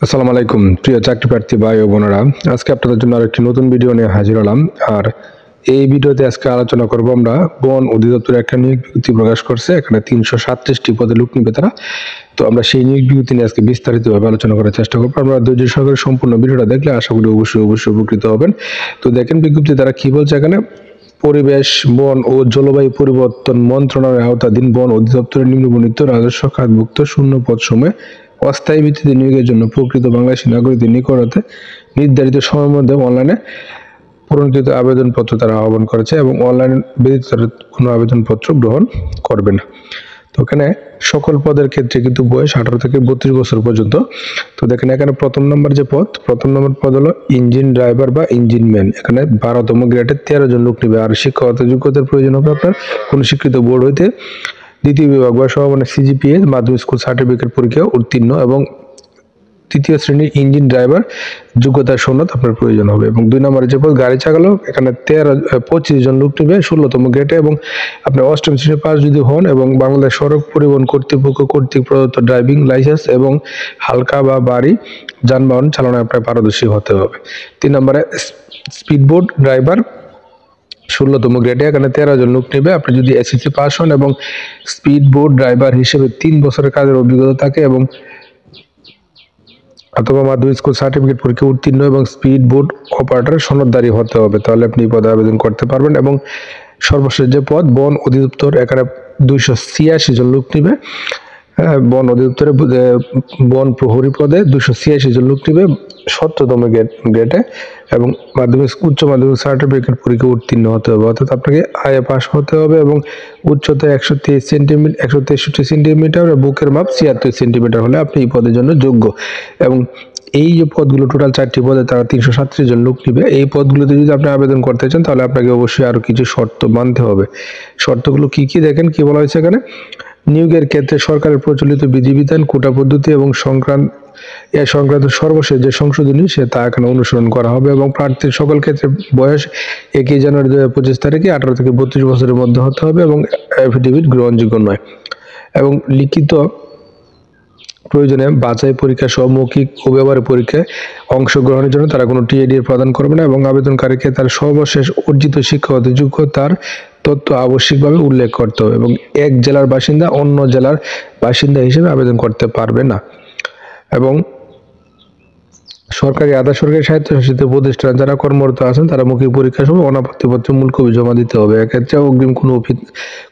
আসসালামু আলাইকুম প্রিয় চাকরি প্রার্থী ভাই ও বোনেরা, আজকে আপনাদের জন্য আরেকটি নতুন ভিডিও নিয়ে হাজির হলাম। আর এই ভিডিওতে আজকে আলোচনা করব আমরা বন অধিদপ্তর একটা নিয়োগ বিজ্ঞপ্তি প্রকাশ করছে। এখানে 337টি পদে লোক নিবে তারা। তো আমরা সেই নিয়োগ বিজ্ঞপ্তি নিয়ে আজকে বিস্তারিতভাবে আলোচনা করার চেষ্টা করবো। আমরা ধৈর্য সহকারে সম্পূর্ণ ভিডিওটা দেখলে আশা করি অবশ্যই উপকৃত হবেন। তো দেখেন বিজ্ঞপ্তি তারা কি বলছে এখানে। পরিবেশ, বন ও জলবায়ু পরিবর্তন মন্ত্রণালয়ের আওতাধীন বন অধিদপ্তরের নিম্নবর্ণিত রাজস্ব খাতভুক্ত শূন্য পদ সময়ে অস্থায়ী ভিত্তিতে নিয়োগের জন্য প্রকৃত বাংলাদেশী নাগরিকদের নিকট হতে নির্ধারিত সময়ের মধ্যে অনলাইনে পূরণকৃত আবেদনপত্র তারা আহ্বান করেছে এবং অনলাইন ব্যতীত তারা কোনো আবেদনপত্র গ্রহণ করবে না। তো এখানে সকল পদের ক্ষেত্রে কিন্তু বয়স 18 থেকে 32 বছর পর্যন্ত। তো দেখেন এখানে প্রথম নম্বর পদ হলো ইঞ্জিন ড্রাইভার বা ইঞ্জিন ম্যান। এখানে 12তম গ্রেডের 13 জন লোক নেবে। আর শিক্ষাগত যোগ্যতার প্রয়োজন হবে আপনার কোন স্বীকৃত বোর্ড হইতে দ্বিতীয় বিভাগ বা সমমানের সিজিপিএ মাধ্যমিক স্কুল সার্টিফিকেট পরীক্ষা উত্তীর্ণ এবং তৃতীয় শ্রেণীর ইঞ্জিন ড্রাইভার যোগ্যতার সনদ আপনার প্রয়োজন হবে। এবং 2 নম্বরে যে পদ গাড়ি চালক, এখানে 25 জন লোক নেবে 16তম গ্রেডে এবং আপনার 8ম শ্রেণী পাস যদি হন এবং বাংলাদেশ সড়ক পরিবহন কর্তৃপক্ষ কর্তৃক প্রদত্ত ড্রাইভিং লাইসেন্স এবং হালকা বা ভারী যানবাহন চালানোয় আপনার পারদর্শী হতে হবে। 3 নম্বরে স্পিডবোট ড্রাইভার 16তম গ্রেডে, এখানে 13 জন লোক নেবে। আপনি যদি এসএসসি পাস হন এবং স্পিড বোট ড্রাইভার হিসেবে 3 বছরের কাজের অভিজ্ঞতা থাকে এবং অথবা মাধ্যমিক স্কুল সার্টিফিকেট পরীক্ষা উত্তীর্ণ এবং স্পিড বোট অপারেটর সনদধারী হতে হবে, তাহলে আপনি এই পদে আবেদন করতে পারবেন। এবং সর্বশেষ যে পদ বন অধিদপ্তর, এখানে 286 জন লোক নেবে। বন অধিদপ্তরে বন প্রহরী পদে 286 জন লোক নেবে 17তম গ্রেডে এবং উচ্চ মাধ্যমিক সার্টিফিকেট পরীক্ষা উত্তীর্ণ হতে হবে, অর্থাৎ আপনাকে আইএ পাস হতে হবে এবং উচ্চতা 163 সেন্টিমিটার, বুকের মাপ 76 সেন্টিমিটার হলে আপনি এই পদের জন্য যোগ্য। এবং এই যে পদগুলো টোটাল 4টি পদে তারা 337 জন লোক নিবে। এই পদগুলোতে যদি আপনি আবেদন করতে চান তাহলে আপনাকে অবশ্যই আরো কিছু শর্ত মানতে হবে। শর্তগুলো কি কি দেখেন, কি বলা হয়েছে এখানে। নিয়োগের ক্ষেত্রে সরকারের প্রচলিত বিধিবিধান, কোটা পদ্ধতি এবং সংক্রান্ত সর্বশেষ যে সংশোধনী তা এখানে অনুসরণ করা হবে এবং প্রার্থীর সকল ক্ষেত্রে বয়স 1 জানুয়ারি 2025 তারিখে 18 থেকে 32 বছরের মধ্যে হতে হবে এবং অ্যাফিডেভিট গ্রহণযোগ্য নয়। এবং লিখিত প্রয়োজনে বাছাই পরীক্ষা সহ মৌখিক ও ব্যবহারিক পরীক্ষায় অংশগ্রহণের জন্য তারা কোনো টিএডি প্রদান করবে না এবং আবেদনকারীকে তার সর্বশেষ অর্জিত শিক্ষাগত যোগ্যতার তথ্য আবশ্যিকভাবে উল্লেখ করতে হবে এবং এক জেলার বাসিন্দা অন্য জেলার বাসিন্দা হিসেবে আবেদন করতে পারবে না। এবং সরকারি আধা সরকারি স্বায়ত্তশাসিত প্রতিষ্ঠান যারা কর্মরত আছেন তারা মৌখিক পরীক্ষার সময় অনাপত্তিপত্র মূল কপি জমা দিতে হবে। এক্ষেত্রে অগ্রিম কোনো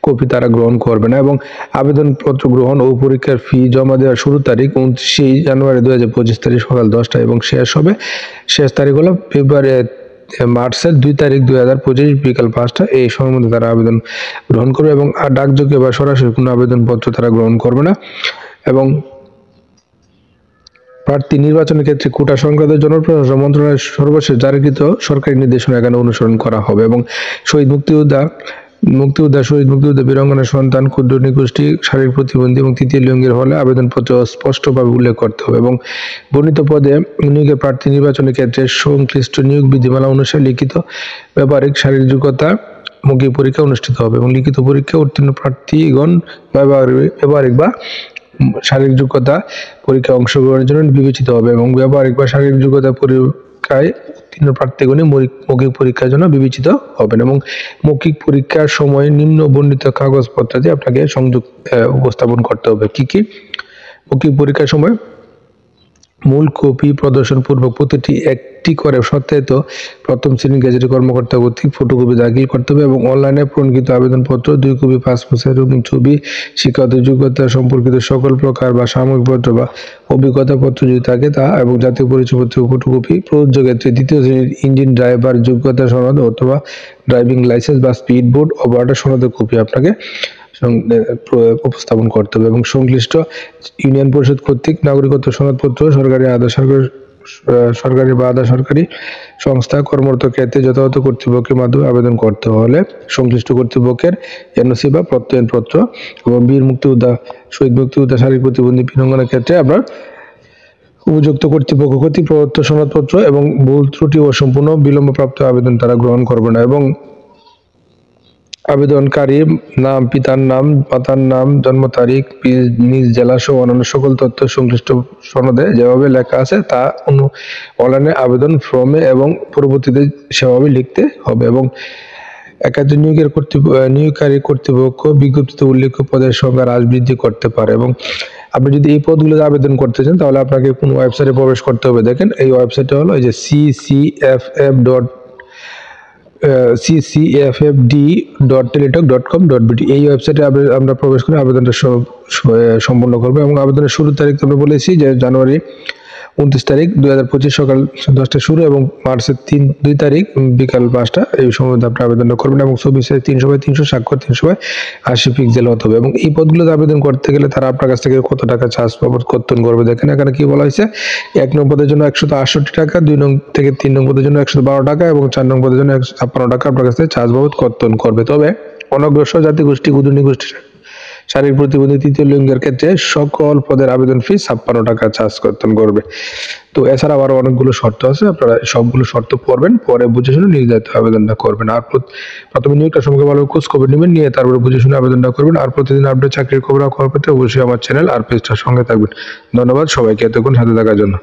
কপি তারা গ্রহণ করবে না। এবং আবেদনপত্র গ্রহণ ও পরীক্ষার ফি জমা দেওয়ার শুরু তারিখ 29 জানুয়ারি 2025 তারিখ সকাল 10টায় এবং শেষ তারিখ হলো মার্চের 2 তারিখ 2025 বিকাল 5টা। এই সময়ের মধ্যে তারা আবেদন গ্রহণ করবে এবং ডাকযোগে বা সরাসরি কোনো আবেদনপত্র তারা গ্রহণ করবে না। এবং প্রার্থী নির্বাচনের ক্ষেত্রে কোটা সংক্রান্ত জনপ্রশাসন মন্ত্রণালয়ের সর্বশেষ জারিকৃত সরকারি নির্দেশনা এখানে অনুসরণ করা হবে। এবং শহীদ মুক্তিযোদ্ধা, বীরাঙ্গনার সন্তান, ক্ষুদ্র নিগোষ্ঠী, শারীরিক প্রতিবন্ধী এবং তৃতীয় লিঙ্গের হলে আবেদনপত্র স্পষ্টভাবে উল্লেখ করতে হবে। এবং বর্ণিত পদে নিয়োগের প্রার্থী নির্বাচনের ক্ষেত্রে সংশ্লিষ্ট নিয়োগ বিধিমালা অনুসারে লিখিত, ব্যবহারিক, শারীরিক যোগ্যতা মৌখিক পরীক্ষা অনুষ্ঠিত হবে এবং লিখিত পরীক্ষা উত্তীর্ণ প্রার্থীগণ ব্যবহারিক বা শারীরিক যোগ্যতা পরীক্ষায় অংশগ্রহণের জন্য বিবেচিত হবে এবং ব্যবহারিক বা শারীরিক যোগ্যতা পরীক্ষায় উত্তীর্ণ প্রার্থীগণই মৌখিক পরীক্ষার জন্য বিবেচিত হবেন। এবং মৌখিক পরীক্ষার সময় নিম্ন বর্ণিত কাগজপত্র দিয়ে আপনাকে উপস্থাপন করতে হবে। কি কি মৌখিক পরীক্ষার সময় মূল কপি প্রদর্শন পূর্বক প্রতিটি একটি করে সত্যায়িত প্রথম শ্রেণীর গেজেটের কর্মকর্তা কর্তৃক ফটোকপি দাখিল করতে হবে এবং অনলাইনে পূরণকৃত আবেদনপত্র, 2 কপি পাসপোর্ট সাইজ রঙিন ছবি, শিক্ষাগত যোগ্যতা সম্পর্কিত সকল প্রকার বা সাময়িকপত্র বা অভিজ্ঞতাপত্র যদি থাকে তা এবং জাতীয় পরিচয়পত্রের ফটোকপি, প্রযোজ্য ক্ষেত্রে 2য় শ্রেণীর ইঞ্জিন ড্রাইভার যোগ্যতা সনদ অথবা ড্রাইভিং লাইসেন্স বা স্পিড বোট অপারেটর সনদের কপি আপনাকে উপস্থাপন করতে হবে। এবং সংশ্লিষ্ট ইউনিয়ন পরিষদ কর্তৃক নাগরিকত্ব সনদপত্র, সরকারি বা আধা সরকারি সংস্থা কর্মরত ক্ষেত্রে যথাযথ কর্তৃপক্ষের মাধ্যমে আবেদন করতে হলে সংশ্লিষ্ট কর্তৃপক্ষের এনওসি বা প্রত্যয়নপত্র। এবং বীর মুক্তিযোদ্ধা, শহীদ মুক্তিযোদ্ধা, শারীরিক প্রতিবন্ধী, বীরাঙ্গনার ক্ষেত্রে আপনার উপযুক্ত কর্তৃপক্ষ কর্তৃক প্রদত্ত সনদপত্র এবং ভুল ত্রুটি ও সম্পূর্ণ বিলম্বপ্রাপ্ত আবেদন তারা গ্রহণ করবে না। এবং আবেদনকারীর নাম, পিতার নাম, মাতার নাম, জন্ম তারিখ, নিজ জেলা সহ অন্যান্য সকল তথ্য সংশ্লিষ্ট সনদে যেভাবে লেখা আছে তা অনলাইনে আবেদন ফর্মে এবং পরবর্তীতে সেভাবে লিখতে হবে। এবং একাধিক নিয়োগকারী কর্তৃপক্ষ বিজ্ঞপ্তিতে উল্লেখ্য পদের সংখ্যা হ্রাস বৃদ্ধি করতে পারে। এবং আপনি যদি এই পদগুলোতে আবেদন করতে চান তাহলে আপনাকে কোন ওয়েবসাইটে প্রবেশ করতে হবে। দেখেন এই ওয়েবসাইটটা হলো এই যে ccffd.teletalk.com.bt। এই ওয়েবসাইটে আমরা প্রবেশ করে আবেদনটা সম্পন্ন করবো। এবং আবেদনের শুরুর তারিখ আমরা বলেছি যে জানুয়ারি 29 তারিখ 2025 সকাল 10টা শুরু এবং মার্চের 2 তারিখ বিকাল 5টা এই সময় আপনি আবেদনটা করবেন। এবং 24 300 বাই 300 স্বাক্ষর 300 বাই 80 পিক্সেল হতে হবে। এবং এই পদগুলোতে আবেদন করতে গেলে তারা আপনার কাছ থেকে কত টাকা চার্জ কর্তন করবে দেখেন এখানে কি বলা হয়েছে। 1 নং পদের জন্য 168 টাকা, 2 নং থেকে 3 নং পদের জন্য 112 টাকা এবং 4 নং পদের জন্য 156 টাকা আপনার কাছ থেকে চার্জ বাবদ কর্তন করবে। তবে অনগ্রসর জাতিগোষ্ঠী, ক্ষুদ্র নিগোষ্ঠী, শারীরিক প্রতিবন্ধী, তৃতীয় লিঙ্গের ক্ষেত্রে সকল পদের আবেদন ফি 56 টাকা চার্জ কর্তন করবে। তো এছাড়া আরো অনেকগুলো শর্ত আছে, আপনারা সবগুলো শর্ত পড়বেন, পরে বুঝে শুনে নির্ধারিত আবেদনটা করবেন। আর প্রথমে নিয়োগটা সম্পর্কে ভালো খোঁজ খবর নেবেন, নিয়ে তারপরে বুঝে শুনে আবেদনটা করবেন। আর প্রতিদিন আপডেট চাকরির খবর পেতে অবশ্যই আমার চ্যানেল আর পেজটার সঙ্গে থাকবেন। ধন্যবাদ সবাইকে এতক্ষণ সাথে থাকার জন্য।